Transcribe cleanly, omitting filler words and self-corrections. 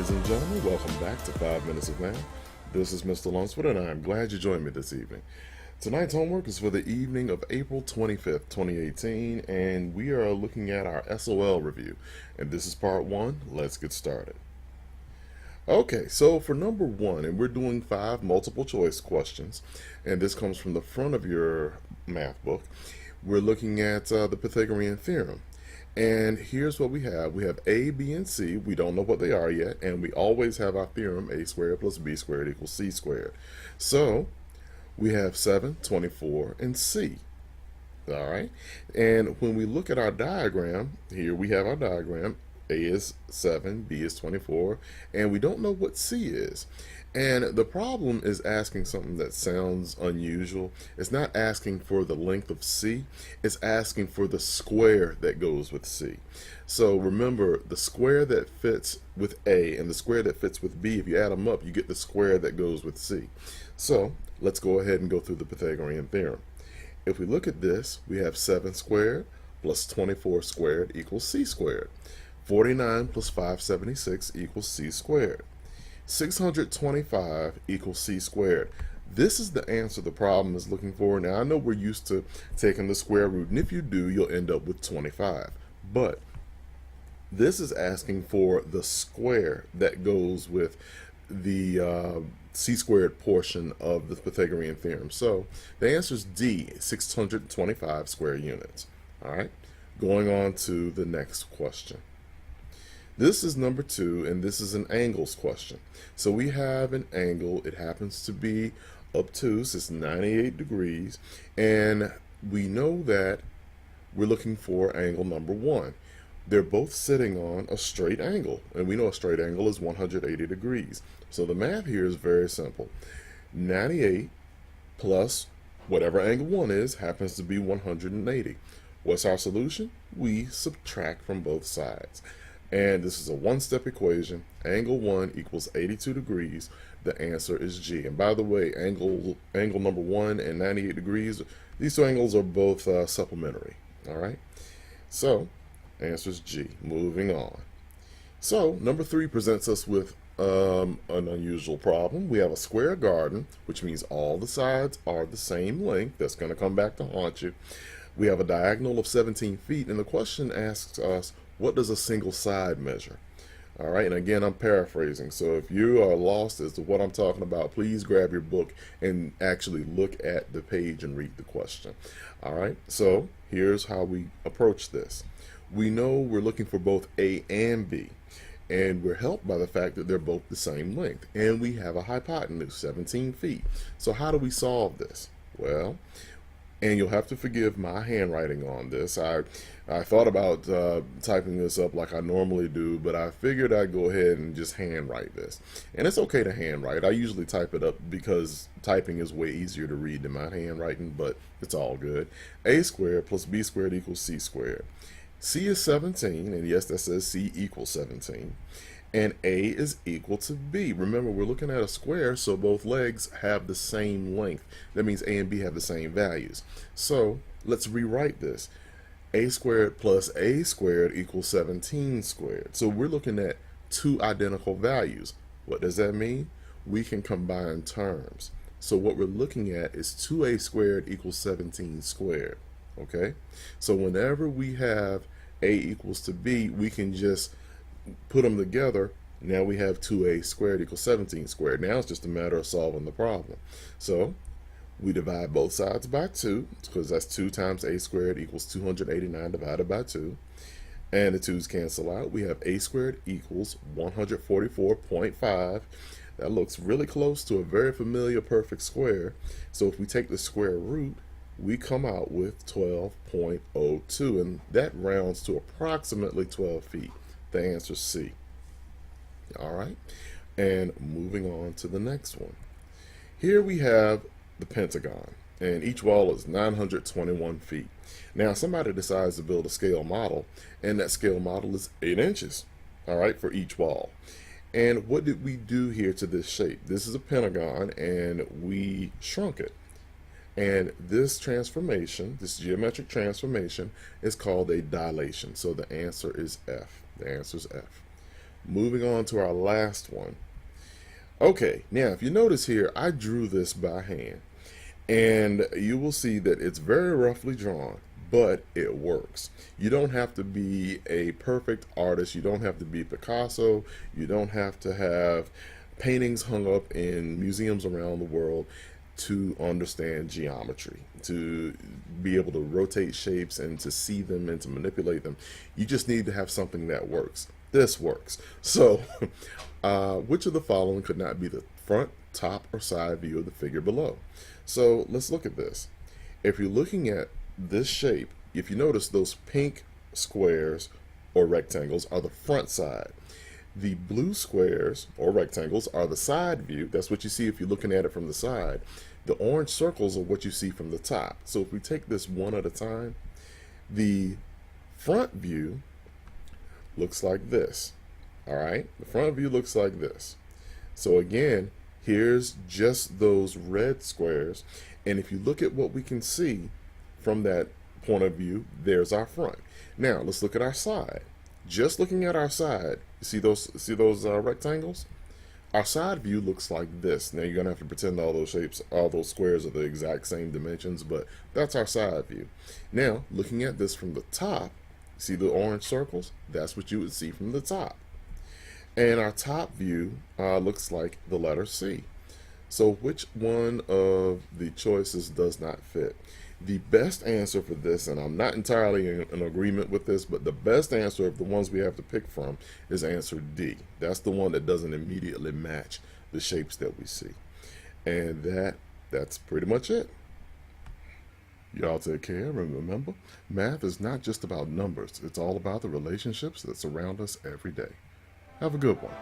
Ladies and gentlemen, welcome back to 5 Minutes of Math. This is Mr. Lunsford, and I'm glad you joined me this evening. Tonight's homework is for the evening of April 25th, 2018, and we are looking at our SOL review. And this is part 1. Let's get started. Okay, so for number 1, and we're doing 5 multiple choice questions, and this comes from the front of your math book. We're looking at the Pythagorean theorem. And here's what we have. We have A, B, and C. We don't know what they are yet, and we always have our theorem, a squared plus b squared equals c squared. So we have 7, 24, and C. All right. And when we look at our diagram, here we have our diagram. A is 7, B is 24, and we don't know what C is. And the problem is asking something that sounds unusual. It's not asking for the length of C, it's asking for the square that goes with C. So remember, the square that fits with A and the square that fits with B, if you add them up, you get the square that goes with C. So let's go ahead and go through the Pythagorean theorem. If we look at this, we have 7 squared plus 24 squared equals C squared. 49 plus 576 equals C squared. 625 equals C squared. This is the answer the problem is looking for. Now, I know we're used to taking the square root, and if you do, you'll end up with 25. But this is asking for the square that goes with the C squared portion of the Pythagorean theorem. So the answer is D, 625 square units. All right, going on to the next question. This is number 2, and this is an angles question. So we have an angle. It happens to be obtuse. It's 98 degrees. And we know that we're looking for angle number 1. They're both sitting on a straight angle. And we know a straight angle is 180 degrees. So the math here is very simple. 98 plus whatever angle 1 is happens to be 180. What's our solution? We subtract from both sides. And this is a one-step equation. Angle 1 equals 82 degrees. The answer is G. And by the way, angle number 1 and 98 degrees, these two angles are both supplementary. All right? So, answer is G. Moving on. So, number 3 presents us with an unusual problem. We have a square garden, which means all the sides are the same length. That's going to come back to haunt you. We have a diagonal of 17 feet, and the question asks us, what does a single side measure? All right, and again, I'm paraphrasing. So if you are lost as to what I'm talking about, please grab your book and actually look at the page and read the question. All right, so here's how we approach this. We know we're looking for both A and B, and we're helped by the fact that they're both the same length, and we have a hypotenuse, 17 feet. So how do we solve this? Well, and you'll have to forgive my handwriting on this. I thought about typing this up like I normally do, but I figured I'd go ahead and just handwrite this. And it's okay to handwrite. I usually type it up because typing is way easier to read than my handwriting, but it's all good. A squared plus B squared equals C squared. C is 17, and yes, that says C equals 17. And A is equal to B. Remember, we're looking at a square, so both legs have the same length. That means A and B have the same values. So let's rewrite this. A squared plus A squared equals 17 squared. So we're looking at two identical values. What does that mean? We can combine terms. So what we're looking at is 2A squared equals 17 squared. Okay? So whenever we have A equals to B, we can just put them together. Now we have 2A squared equals 17 squared. Now it's just a matter of solving the problem. So we divide both sides by 2, because that's 2 times A squared equals 289 divided by 2. And the 2's cancel out. We have A squared equals 144.5. That looks really close to a very familiar perfect square. So if we take the square root, we come out with 12.02, and that rounds to approximately 12 feet. The answer is C. All right, and moving on to the next one. Here we have the Pentagon, and each wall is 921 feet. Now somebody decides to build a scale model, and that scale model is 8 inches, all right, for each wall. And what did we do here to this shape? This is a pentagon, and we shrunk it. And this transformation, this geometric transformation, is called a dilation. So the answer is F. The answer is F. moving on to our last one. Okay, now if you notice here, I drew this by hand. And you will see that it's very roughly drawn, but it works. You don't have to be a perfect artist. You don't have to be Picasso. You don't have to have paintings hung up in museums around the world to understand geometry, to be able to rotate shapes and to see them and to manipulate them. You just need to have something that works. This works. So, which of the following could not be the front, top, or side view of the figure below? So let's look at this. If you're looking at this shape, if you notice those pink squares or rectangles are the front side. The blue squares or rectangles are the side view. That's what you see if you're looking at it from the side. The orange circles are what you see from the top. So if we take this one at a time, the front view looks like this. All right, the front view looks like this. So again, here's just those red squares. And if you look at what we can see from that point of view, there's our front. Now let's look at our side. Just looking at our side, you see those rectangles? Our side view looks like this. Now you're gonna have to pretend all those shapes, all those squares are the exact same dimensions, but that's our side view. Now, looking at this from the top, see the orange circles? That's what you would see from the top. And our top view looks like the letter C. So which one of the choices does not fit? The best answer for this, and I'm not entirely in agreement with this, but the best answer of the ones we have to pick from is answer D. That's the one that doesn't immediately match the shapes that we see. And that's pretty much it. Y'all take care, and remember, math is not just about numbers. It's all about the relationships that surround us every day. Have a good one.